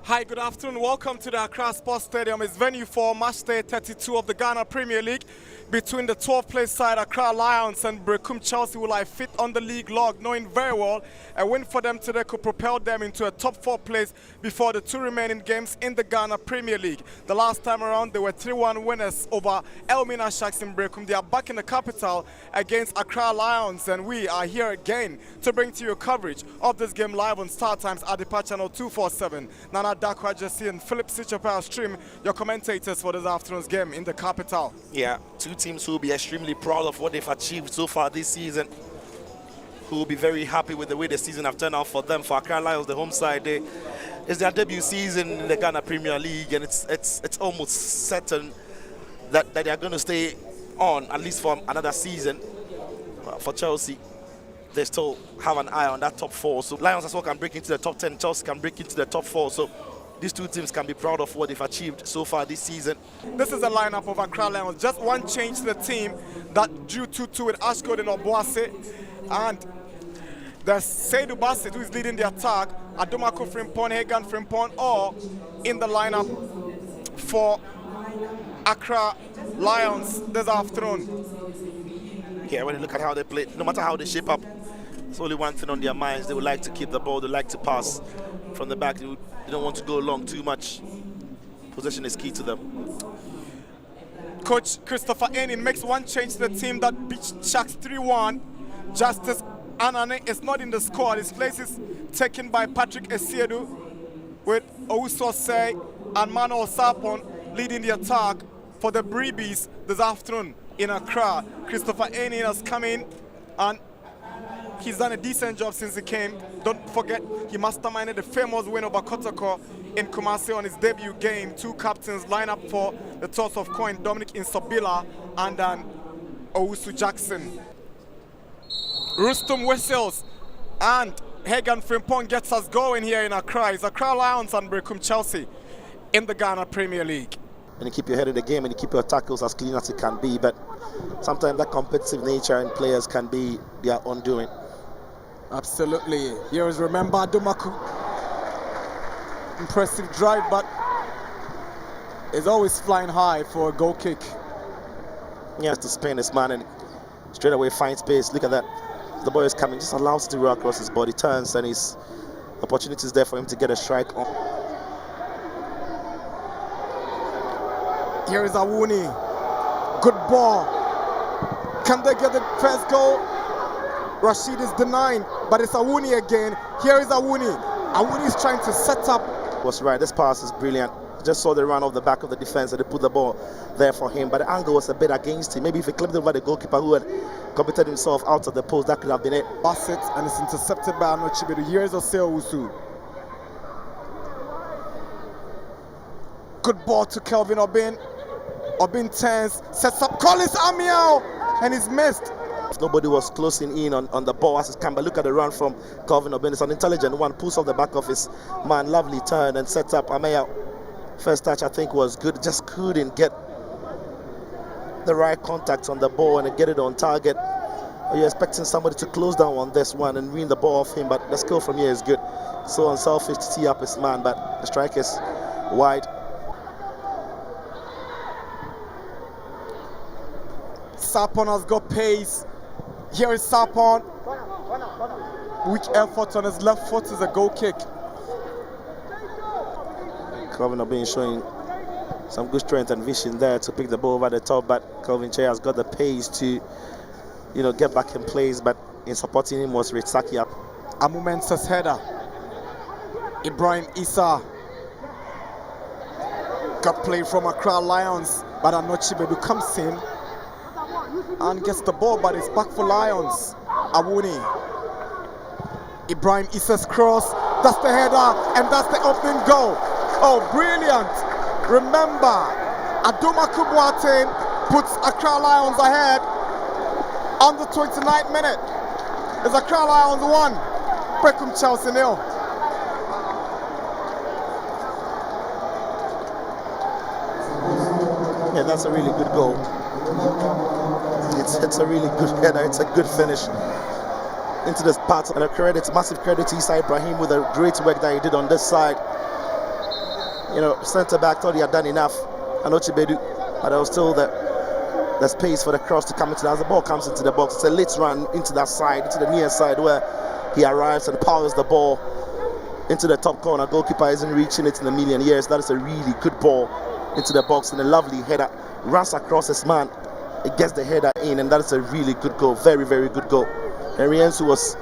Hi, good afternoon. Welcome to the Accra Sports Stadium. It's venue for match day 32 of the Ghana Premier League between the 12th place side Accra Lions and Berekum Chelsea. Will I fit on the league log, knowing very well a win for them today could propel them into a top 4 place before the 2 remaining games in the Ghana Premier League. The last time around, they were 3-1 winners over Elmina Sharks in Berekum. They are back in the capital against Accra Lions, and we are here again to bring to you coverage of this game live on Star Times Adepa Channel 247. Nana Dakwa Jesse and Philip Sichapel stream your commentators for this afternoon's game in the capital. Yeah, two teams who will be extremely proud of what they've achieved so far this season, who will be very happy with the way the season have turned out for them. For Accra Lions, the home side, it's their debut season in the Ghana Premier League, and it's almost certain that they are going to stay on at least for another season. For Chelsea, they still have an eye on that top 4. So Lions as well can break into the top 10. Chelsea can break into the top 4. So these two teams can be proud of what they've achieved so far this season. This is the lineup of Accra Lions. Just one change to the team that drew 2-2 with Ashford and Obuase. And there's Seydou Bassett, who is leading the attack. Adomako Frimpong, Hagan Frimpong, or in the lineup for Accra Lions this afternoon. Yeah, when you look at how they play, no matter how they shape up, there's only one thing on their minds. They would like to keep the ball. They like to pass from the back. They don't want to go long too much. Possession is key to them. Coach Christopher Enin makes one change to the team that beat Sharks 3-1. Justice Anane is not in the squad. His place is taken by Patrick Esiedu, with Owusu and Mano Sapon leading the attack for the Breebies this afternoon in Accra. Christopher Enin has come in and he's done a decent job since he came. Don't forget, he masterminded the famous win over Kotoko in Kumasi on his debut game. 2 captains line up for the toss of coin, Dominic Insobila and then Owusu Jackson. Rustum whistles and Hagan Frimpong gets us going here in Accra. It's Accra Lions and Berekum Chelsea in the Ghana Premier League. And you keep your head in the game and you keep your tackles as clean as it can be, but sometimes that competitive nature in players can be their undoing. Absolutely. Here is remember Adomaku. Impressive drive, but is always flying high for a goal kick. He has to spin his man and straight away find space. Look at that. The boy is coming, just allows it to roll across his body, turns, and his opportunity is there for him to get a strike on. Here is Awuni. Good ball. Can they get the first goal? Rashid is denying, but it's Awuni again. Here is Awuni. Awuni is trying to set up. Was right. This pass is brilliant. Just saw the run off the back of the defense and they put the ball there for him. But the angle was a bit against him. Maybe if he clipped over the goalkeeper who had committed himself out of the post, that could have been it. Bassett, and it's intercepted by Anochibedu. Here is Osei. Good ball to Kelvin Obin. Obin turns, sets up Collins Amiel, and he's missed. Nobody was closing in on the ball as it can, but look at the run from Kelvin Obin. It's an intelligent one, pulls off the back of his man, lovely turn and sets up Amiel. First touch I think was good, just couldn't get the right contact on the ball and get it on target. You're expecting somebody to close down on this one and win the ball off him, but the skill from here is good. So unselfish to tee up his man, but the strike is wide. Sapon has got pace. Here is Sapon. Weak effort on his left foot is a goal kick. Kelvin Obin showing some good strength and vision there to pick the ball over the top, but Kelvin Che has got the pace to, get back in place, but in supporting him was Rich Sakiap. A momentous header. Ibrahim Issa got play from Accra Lions, but Anochibedu comes in and gets the ball, but it's back for Lions. Awuni. Ibrahim Issa's cross. That's the header, and that's the opening goal. Oh, brilliant. Remember, Adomaku Boateng puts Accra Lions ahead on the 29th minute. It's Accra Lions 1, Berekum Chelsea 0. Yeah, that's a really good goal. It's a really good header. It's a good finish into this part. And massive credit to Issa Ibrahim with the great work that he did on this side. You know, centre back thought he had done enough. Anochibedu, but there was still the space for the cross to come into that. As the ball comes into the box, it's a late run into that side, into the near side where he arrives and powers the ball into the top corner. Goalkeeper isn't reaching it in a million years. That is a really good ball into the box, and a lovely header runs across his man. It gets the header in, and that is a really good goal. Very, very good goal. Henriensu was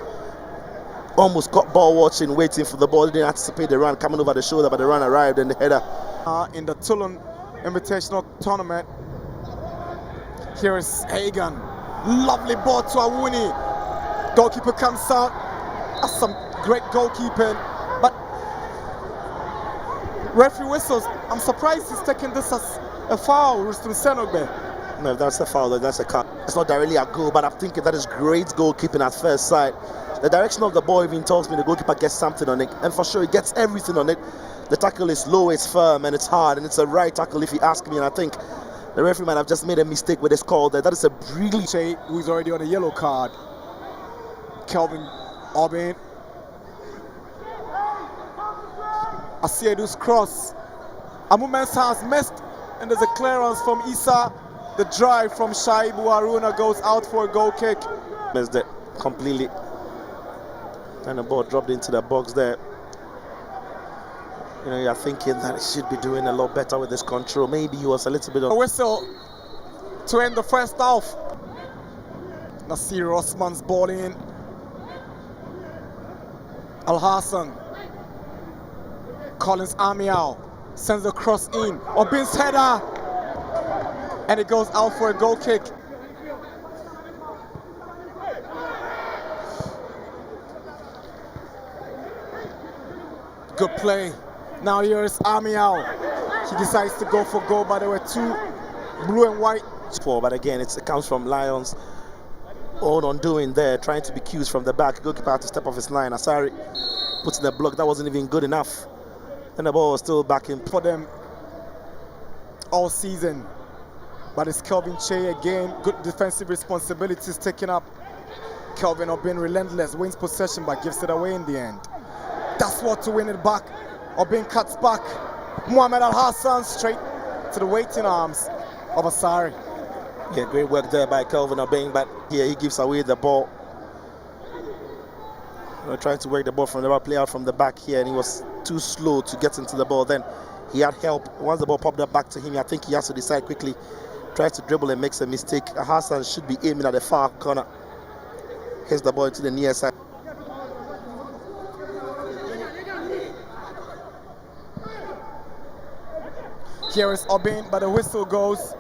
almost got ball watching, waiting for the ball. Didn't anticipate the run coming over the shoulder, but the run arrived and the header. In the Toulon Invitational Tournament, here is Hagan. Lovely ball to Awuni. Goalkeeper comes out. That's some great goalkeeping. But referee whistles. I'm surprised he's taking this as a foul, Rustum Senogbe. No, if that's a foul, then that's a cut. It's not directly a goal, but I'm thinking that is great goalkeeping at first sight. The direction of the ball even tells me the goalkeeper gets something on it, and for sure he gets everything on it. The tackle is low, it's firm, and it's hard, and it's a right tackle if you ask me, and I think the referee might have just made a mistake with his call there. That is a brilliant... Who's already on a yellow card. Kelvin Obin. Asiedu's cross. Amu Mensah has missed, and there's a clearance from Issa. The drive from Shaibu Aruna goes out for a goal kick. Missed it completely. And the ball dropped into the box there. You know, you're thinking that he should be doing a lot better with his control. Maybe he was a little bit of... A whistle to end the first half. Nasir Osman's ball in. Al Hassan. Collins Amiao sends the cross in. Obin's header. And it goes out for a goal kick. Good play. Now here is Amiao. He decides to go for goal, but there were two blue and white. But again, it comes from Lions' own undoing there, trying to be cues from the back. Goalkeeper had to step off his line. Asari puts in the block. That wasn't even good enough. And the ball was still back in for them all season. But it's Kelvin Che again. Good defensive responsibilities taken up. Kelvin Obin relentless, wins possession but gives it away in the end. That's what to win it back. Obin cuts back. Mohamed Al Hassan straight to the waiting arms of Asari. Yeah, great work there by Kelvin Obin, but here he gives away the ball. We're trying to work the ball from the play out from the back here, and he was too slow to get into the ball. Then he had help. Once the ball popped up back to him, I think he has to decide quickly. Tries to dribble and makes a mistake. Hassan should be aiming at the far corner. Hits the ball into the near side. Here is Obin, but the whistle goes.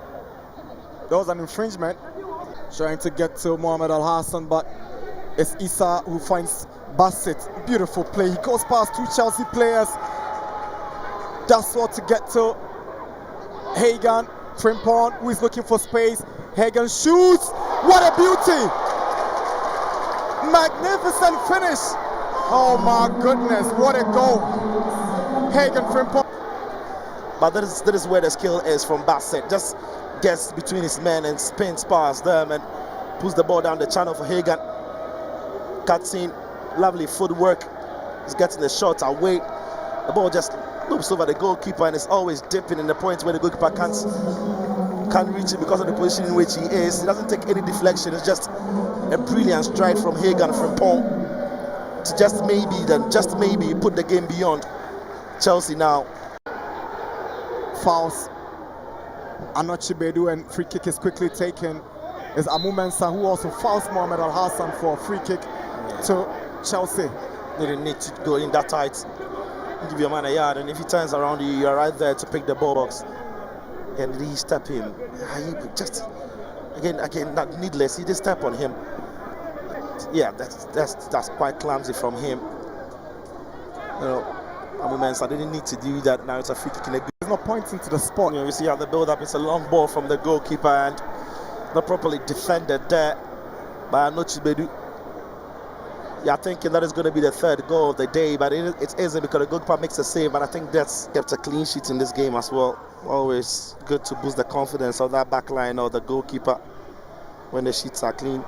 There was an infringement. Trying to get to Mohamed Al Hassan, but it's Issa who finds Bassett. Beautiful play. He goes past two Chelsea players. That's what to get to Hagan. Frimpong, who is looking for space. Hagan shoots. What a beauty! Magnificent finish. Oh my goodness, what a goal. Hagan Frimpong. But that is where the skill is from Bassett. Just gets between his men and spins past them and puts the ball down the channel for Hagan. Cuts in, lovely footwork. He's getting the shot away. The ball just loops over the goalkeeper and is always dipping in the points where the goalkeeper can't reach it because of the position in which he is. He doesn't take any deflection. It's just a brilliant stride from Hagan Frimpong to just maybe put the game beyond Chelsea now. Fouls. Anochibedu, and free kick is quickly taken. Is Amu Mensah, who also fouls Mohamed Al Hassan for a free kick to Chelsea. Didn't need to go in that tight. Give your man a yard, and if he turns around you, you're right there to pick the ball box. And did he step in? Just again, not needless. He did step on him. Yeah, that's quite clumsy from him. You know, Amu Mensah didn't need to do that. Now it's a free kick in a good. There's no pointing to the spot. You know, you see how the build-up. It's a long ball from the goalkeeper and not properly defended there by Anochibedu. You're thinking that is going to be the third goal of the day, but it isn't because the goalkeeper makes a save, and I think that's kept a clean sheet in this game as well. Always good to boost the confidence of that back line or the goalkeeper when the sheets are clean.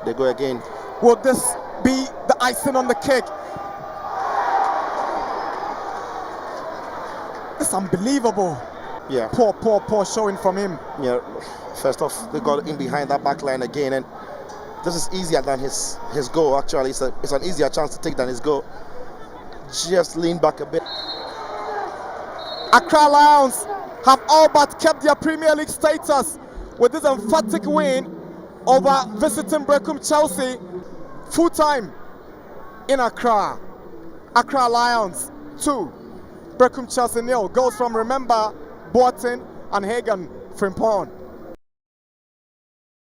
They go again. Will this be the icing on the cake? It's unbelievable. Yeah. Poor showing from him. Yeah. First off, they got in behind that back line again, and this is easier than his goal. Actually, it's an easier chance to take than his goal. Just lean back a bit. Accra Lions have all but kept their Premier League status with this emphatic win over visiting Berekum Chelsea. Full time in Accra. Accra Lions 2, Berekum Chelsea 0. Goals from Remember, Boateng and Hagan Frimpong.